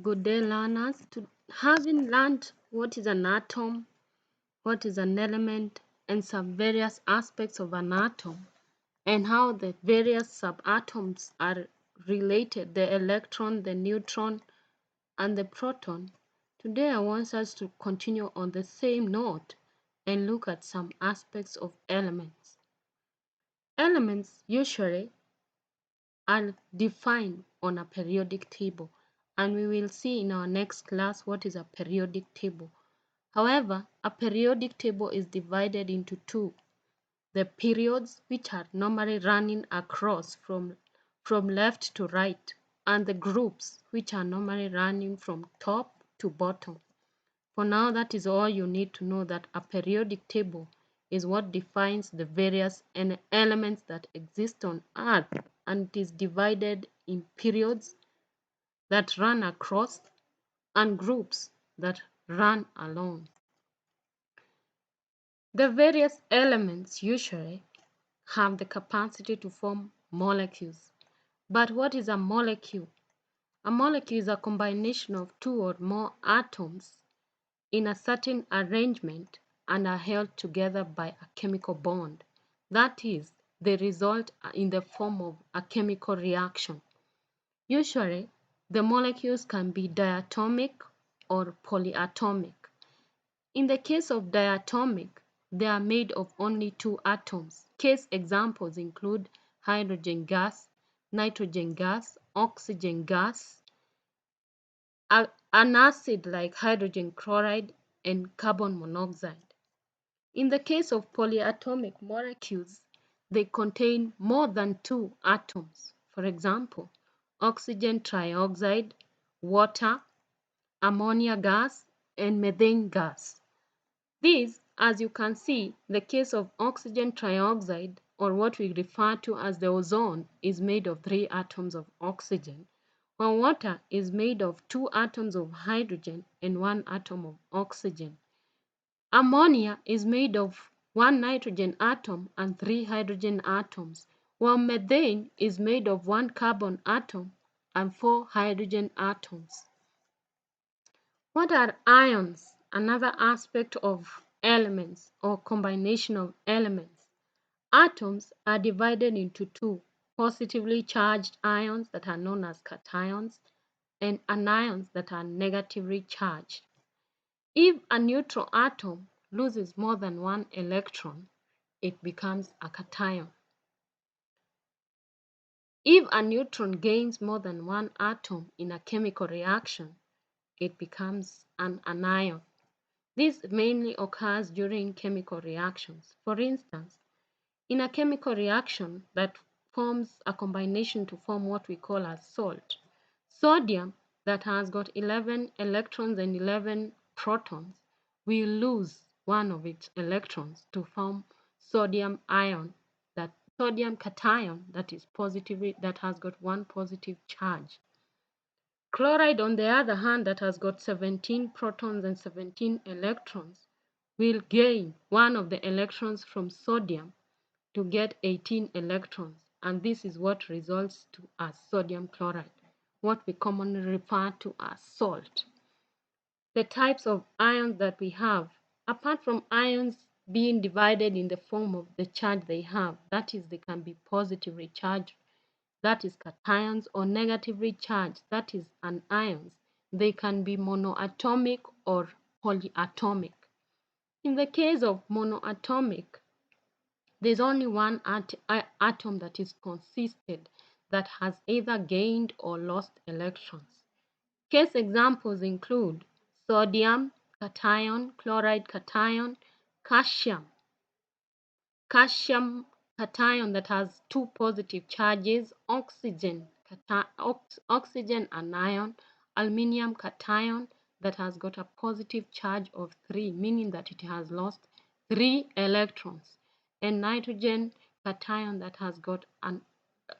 Good day, learners. Having learned what is an atom, what is an element, and some various aspects of an atom, and how the various subatoms are related, the electron, the neutron, and the proton, today I want us to continue on the same note and look at some aspects of elements. Elements usually are defined on a periodic table, and we will see in our next class what is a periodic table. However, a periodic table is divided into two: the periods, which are normally running across from left to right, and the groups, which are normally running from top to bottom. For now, that is all you need to know, that a periodic table is what defines the various elements that exist on Earth, and it is divided in periods that run across and groups that run along. The various elements usually have the capacity to form molecules. But what is a molecule? A molecule is a combination of two or more atoms in a certain arrangement and are held together by a chemical bond. That is, they result in the form of a chemical reaction. Usually, the molecules can be diatomic or polyatomic. In the case of diatomic, they are made of only two atoms. Case examples include hydrogen gas, nitrogen gas, oxygen gas, an acid like hydrogen chloride, and carbon monoxide. In the case of polyatomic molecules, they contain more than two atoms. For example, oxygen trioxide, water, ammonia gas, and methane gas. These, as you can see, the case of oxygen trioxide, or what we refer to as the ozone, is made of three atoms of oxygen, while water is made of two atoms of hydrogen and one atom of oxygen. Ammonia is made of one nitrogen atom and three hydrogen atoms, while methane is made of one carbon atom and four hydrogen atoms. What are ions? Another aspect of elements or combination of elements. Atoms are divided into two: positively charged ions that are known as cations and anions that are negatively charged. If a neutral atom loses more than one electron, it becomes a cation. If a neutron gains more than one atom in a chemical reaction, it becomes an anion. This mainly occurs during chemical reactions. For instance, in a chemical reaction that forms a combination to form what we call as salt, sodium that has got 11 electrons and 11 protons will lose one of its electrons to form sodium ion, that sodium cation that is positively, that has got one positive charge. Chloride, on the other hand, that has got 17 protons and 17 electrons, will gain one of the electrons from sodium to get 18 electrons, and this is what results to as sodium chloride, what we commonly refer to as salt. The types of ions that we have, apart from ions being divided in the form of the charge they have, that is, they can be positively charged, that is cations, or negatively charged, that is anions. They can be monoatomic or polyatomic. In the case of monoatomic, there's only one atom that is consisted, that has either gained or lost electrons. Case examples include sodium cation, chloride cation, calcium cation that has two positive charges, oxygen anion, aluminum cation that has got a positive charge of 3, meaning that it has lost 3 electrons, and nitrogen cation that has got an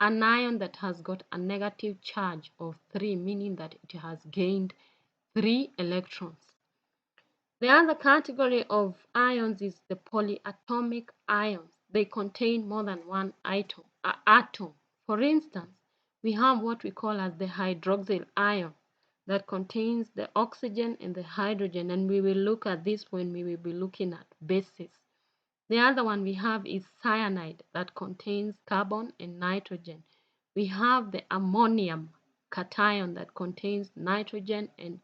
ion that has got a negative charge of 3, meaning that it has gained 3 electrons. The other category of ions is the polyatomic ions. They contain more than one atom. For instance, we have what we call as the hydroxyl ion that contains the oxygen and the hydrogen, and we will look at this when we will be looking at bases. The other one we have is cyanide that contains carbon and nitrogen. We have the ammonium cation that contains nitrogen and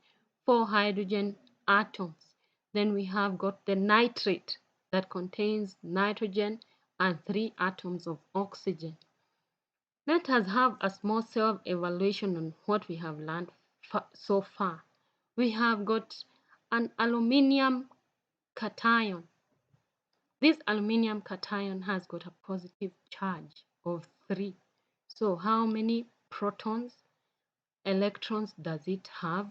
4 hydrogen atoms. Then we have got the nitrate that contains nitrogen and 3 atoms of oxygen. Let us have a small self-evaluation on what we have learned so far. We have got an aluminium cation. This aluminium cation has got a positive charge of 3. So how many protons, electrons does it have?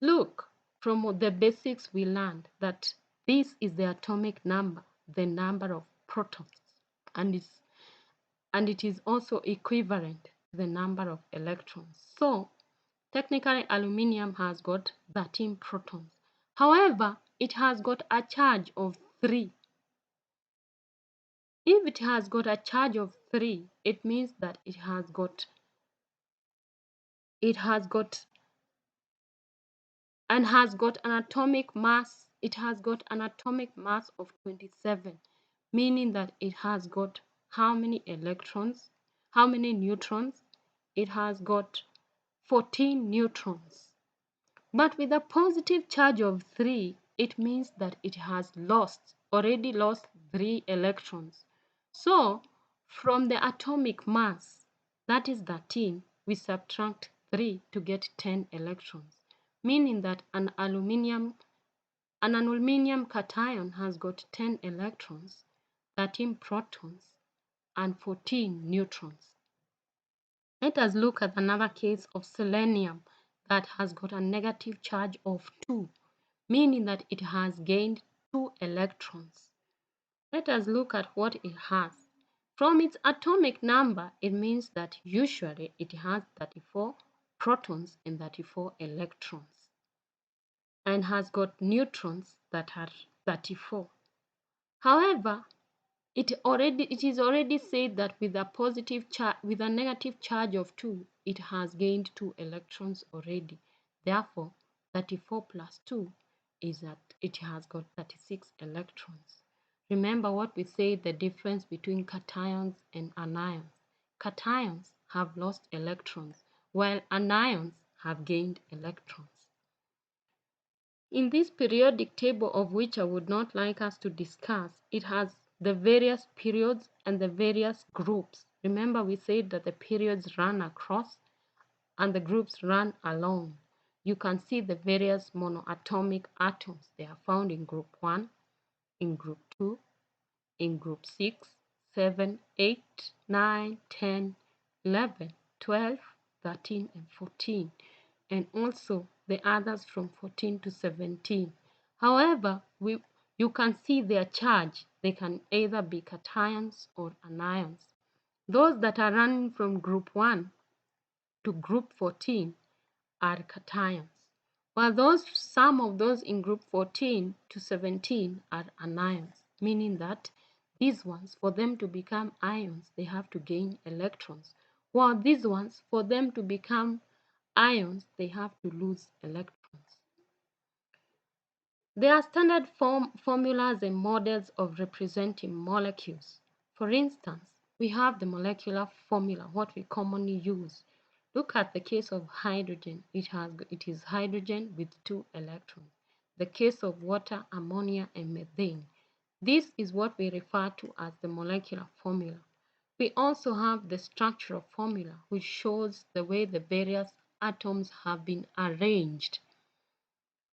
Look, from the basics we learned that this is the atomic number, the number of protons, and it is also equivalent to the number of electrons. So technically aluminium has got 13 protons. However, it has got a charge of 3. If it has got a charge of 3, it means that it has got an atomic mass. It has got an atomic mass of 27, meaning that it has got how many electrons, how many neutrons? It has got 14 neutrons. But with a positive charge of 3, it means that it has already lost 3 electrons. So from the atomic mass, that is 13, we subtract 3 to get 10 electrons, meaning that an aluminium cation has got 10 electrons, 13 protons, and 14 neutrons. Let us look at another case of selenium that has got a negative charge of 2, meaning that it has gained 2 electrons. Let us look at what it has. From its atomic number, it means that usually it has 34 protons and 34 electrons, and has got neutrons that are 34. However, it is already said that with a negative charge of 2, it has gained 2 electrons already. Therefore, 34 plus 2 is that it has got 36 electrons. Remember what we said, the difference between cations and anions. Cations have lost electrons, while anions have gained electrons. In this periodic table, of which I would not like us to discuss, it has the various periods and the various groups. Remember we said that the periods run across and the groups run along. You can see the various monoatomic atoms. They are found in group 1, in group 2, in group 6, 7, 8, 9, 10, 11, 12, 13, and 14. And also the others from 14 to 17. However, you can see their charge. They can either be cations or anions. Those that are running from group 1 to group 14 are cations, while some of those in group 14 to 17 are anions, meaning that these ones, for them to become ions, they have to gain electrons, while these ones, for them to become ions, they have to lose electrons. There are standard formulas and models of representing molecules. For instance, we have the molecular formula, what we commonly use. Look at the case of hydrogen. It is hydrogen with 2 electrons. The case of water, ammonia, and methane. This is what we refer to as the molecular formula. We also have the structural formula, which shows the way the various atoms have been arranged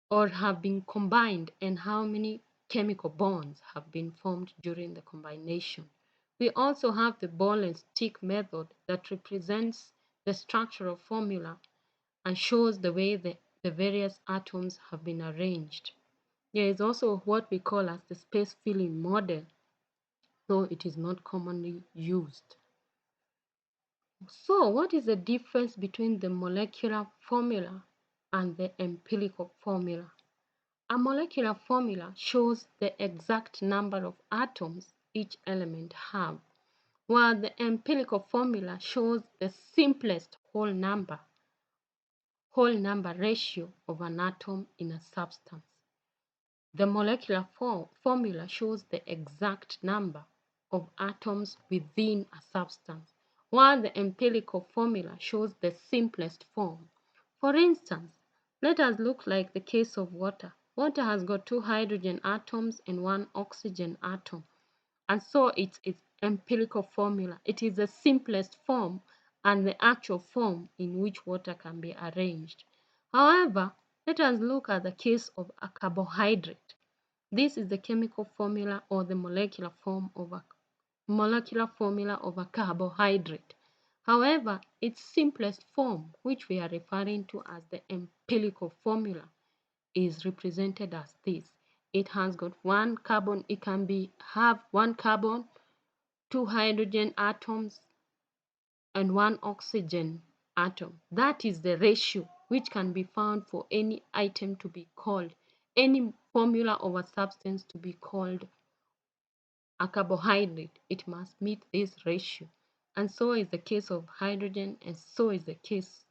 or have been combined and how many chemical bonds have been formed during the combination. We also have the ball and stick method that represents the structural formula and shows the way the various atoms have been arranged. There is also what we call as the space filling model, though it is not commonly used. So what is the difference between the molecular formula and the empirical formula? A molecular formula shows the exact number of atoms each element have, while the empirical formula shows the simplest whole number whole number ratio of an atom in a substance. The molecular formula shows the exact number of atoms within a substance, while the empirical formula shows the simplest form. For instance, let us look like the case of water. Water has got 2 hydrogen atoms and 1 oxygen atom, and so it's its empirical formula. It is the simplest form and the actual form in which water can be arranged. However, let us look at the case of a carbohydrate. This is the chemical formula or the molecular formula of a carbohydrate. However, its simplest form, which we are referring to as the empirical formula, is represented as this. It has got 1 carbon, it can have 1 carbon, 2 hydrogen atoms, and 1 oxygen atom. That is the ratio which can be found for any item to be called, any formula of a substance to be called a carbohydrate. It must meet this ratio. And so is the case of hydrogen, and so is the case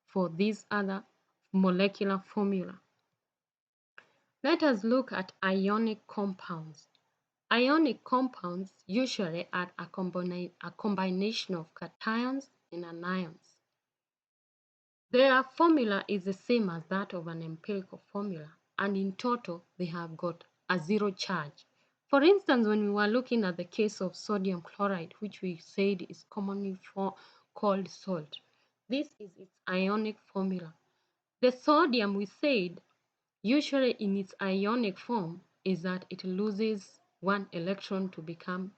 for these other molecular formula. Let us look at ionic compounds. Ionic compounds usually are a combination of cations and anions. Their formula is the same as that of an empirical formula, and in total they have got a 0 charge. For instance, when we were looking at the case of sodium chloride, which we said is commonly called salt, this is its ionic formula. The sodium, we said, usually in its ionic form, is that it loses 1 electron to become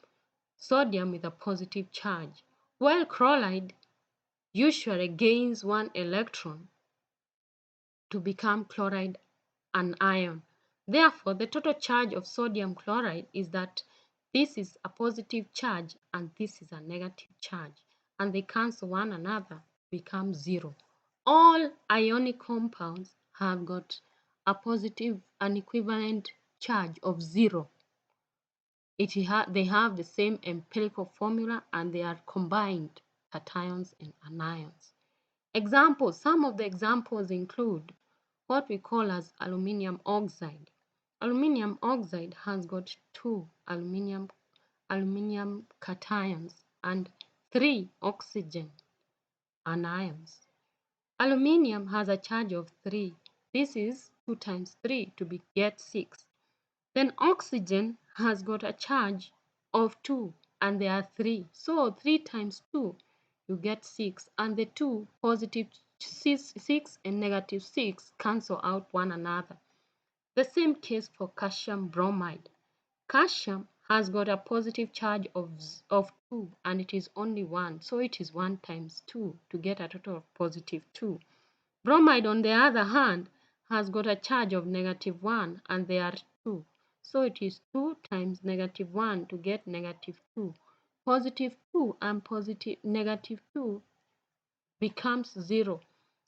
sodium with a positive charge, while chloride usually gains 1 electron to become chloride anion. Therefore, the total charge of sodium chloride is that this is a positive charge and this is a negative charge, and they cancel one another, become 0. All ionic compounds have got a positive, an equivalent charge of 0. They have the same empirical formula and they are combined cations and anions. Examples, some of the examples include what we call as aluminium oxide. Aluminium oxide has got 2 aluminium cations and 3 oxygen anions. Aluminium has a charge of 3. This is 2 times 3 to get 6. Then oxygen has got a charge of 2 and there are 3. So 3 times 2 you get 6, and the 2 positive 6 and negative 6 cancel out one another. The same case for calcium bromide. Calcium has got a positive charge of 2 and it is only 1, so it is 1 times 2 to get a total of positive 2. Bromide, on the other hand, has got a charge of negative 1 and there are 2. So it is 2 times negative 1 to get negative 2. Positive 2 and negative 2 becomes 0.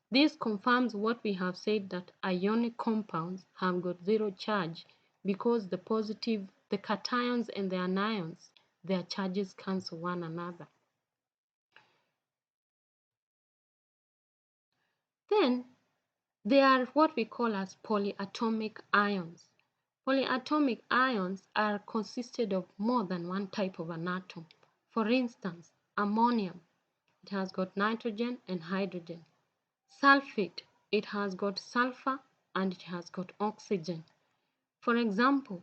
This confirms what we have said, that ionic compounds have got 0 charge because the cations and the anions, their charges cancel one another. Then there are what we call as polyatomic ions. Polyatomic ions are consisted of more than one type of an atom. For instance, ammonium, it has got nitrogen and hydrogen. Sulfate, it has got sulfur and it has got oxygen. For example,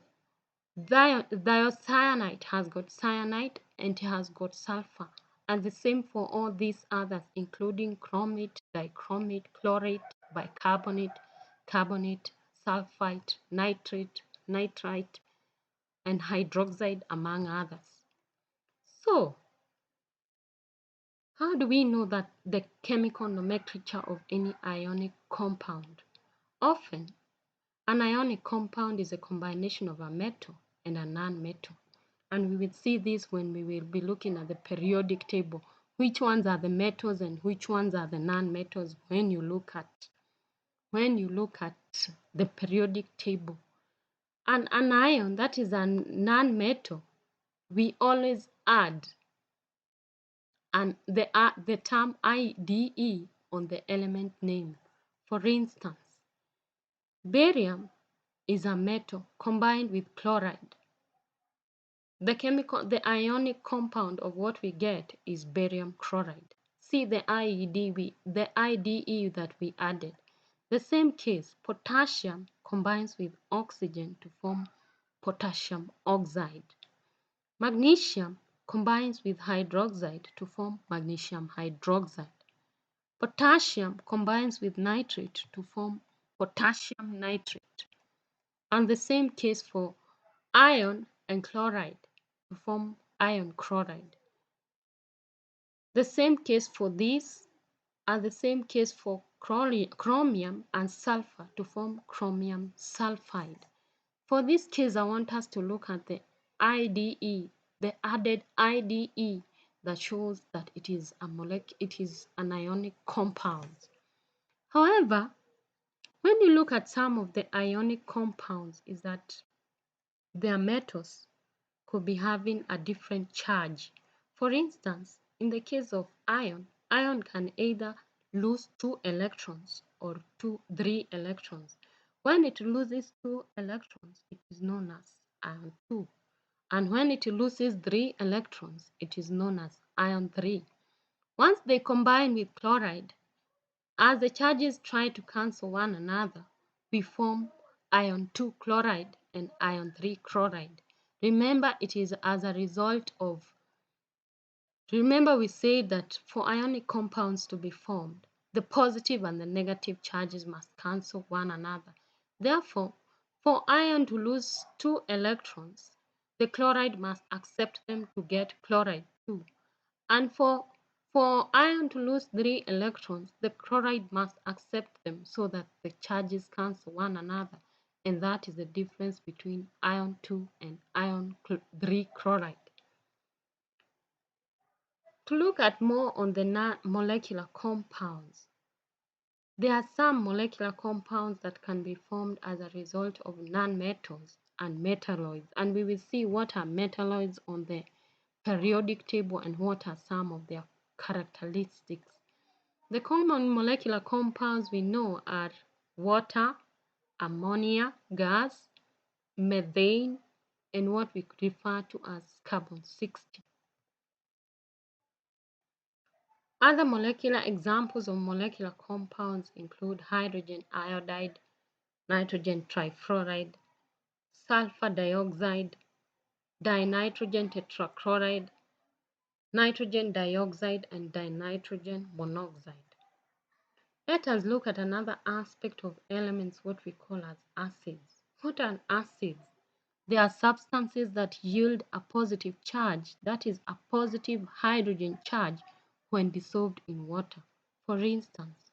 thiocyanate has got cyanide and it has got sulfur, and the same for all these others, including chromate, dichromate, chlorate, bicarbonate, carbonate, sulfite, nitrate, nitrite, and hydroxide, among others. So, how do we know that the chemical nomenclature of any ionic compound? Often, an ionic compound is a combination of a metal and a non-metal. And we will see this when we will be looking at the periodic table. Which ones are the metals and which ones are the non-metals when you look at the periodic table. And an ion, that is a non-metal, we always add the term IDE on the element name. For instance, barium is a metal combined with chloride. The ionic compound of what we get is barium chloride. See the IDE that we added. The same case, potassium combines with oxygen to form potassium oxide. Magnesium combines with hydroxide to form magnesium hydroxide. Potassium combines with nitrate to form potassium nitrate. And the same case for iron and chloride to form iron chloride. The same case for these, and the same case for chromium and sulfur to form chromium sulfide. For this case, I want us to look at the IDE, the added IDE that shows that it is an ionic compound. However, when you look at some of the ionic compounds, is that their metals could be having a different charge. For instance, in the case of iron can either lose 2 electrons or 3 electrons. When it loses 2 electrons, it is known as ion 2. And when it loses 3 electrons, it is known as ion 3. Once they combine with chloride, as the charges try to cancel one another, we form ion 2 chloride and ion 3 chloride. Remember, it is as a result of, remember we said that for ionic compounds to be formed, the positive and the negative charges must cancel one another. Therefore, for iron to lose 2 electrons, the chloride must accept them to get chloride 2. And for iron to lose 3 electrons, the chloride must accept them so that the charges cancel one another. And that is the difference between ion 2 and ion 3 chloride. To look at more on the molecular compounds, there are some molecular compounds that can be formed as a result of nonmetals and metalloids. And we will see what are metalloids on the periodic table and what are some of their characteristics. The common molecular compounds we know are water, ammonia gas, methane, and what we refer to as carbon-60. Other molecular examples of molecular compounds include hydrogen iodide, nitrogen trifluoride, sulfur dioxide, dinitrogen tetrachloride, nitrogen dioxide, and dinitrogen monoxide. Let us look at another aspect of elements, what we call as acids. What are acids? They are substances that yield a positive charge, that is, a positive hydrogen charge when dissolved in water. For instance,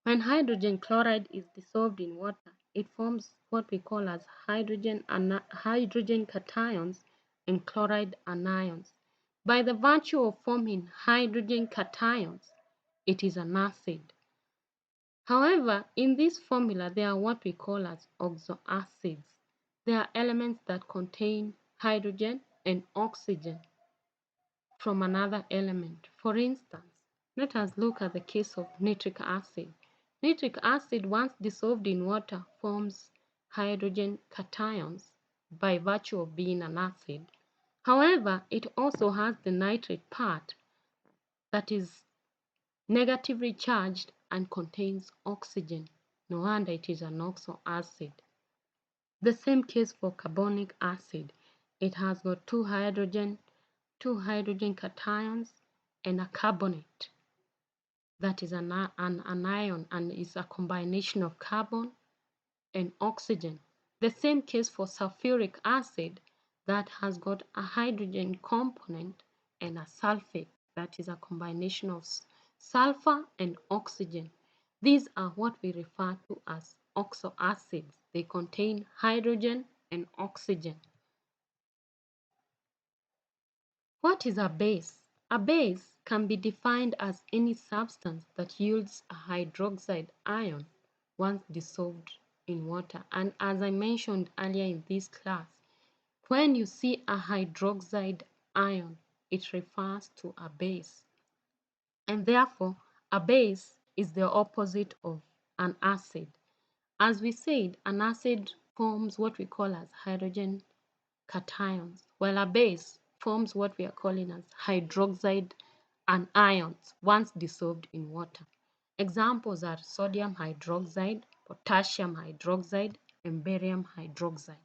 when hydrogen chloride is dissolved in water, it forms what we call as hydrogen cations and chloride anions. By the virtue of forming hydrogen cations, it is an acid. However, in this formula, there are what we call as oxoacids. They are elements that contain hydrogen and oxygen from another element. For instance, let us look at the case of nitric acid. Nitric acid, once dissolved in water, forms hydrogen cations by virtue of being an acid. However, it also has the nitrate part that is negatively charged and contains oxygen. No wonder it is an oxoacid. The same case for carbonic acid. It has got two hydrogen cations and a carbonate. That is an anion and is a combination of carbon and oxygen. The same case for sulfuric acid that has got a hydrogen component and a sulfate. That is a combination of sulfur and oxygen. These are what we refer to as oxoacids. They contain hydrogen and oxygen. What is a base? A base can be defined as any substance that yields a hydroxide ion once dissolved in water. And as I mentioned earlier in this class, when you see a hydroxide ion, it refers to a base. And therefore, a base is the opposite of an acid. As we said, an acid forms what we call as hydrogen cations, while a base forms what we are calling as hydroxide and ions once dissolved in water. Examples are sodium hydroxide, potassium hydroxide, and barium hydroxide.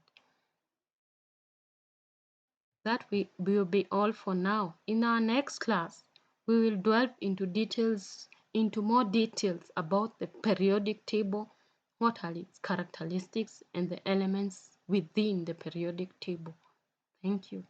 That will be all for now. In our next class, we will delve into more details about the periodic table, what are its characteristics, and the elements within the periodic table. Thank you.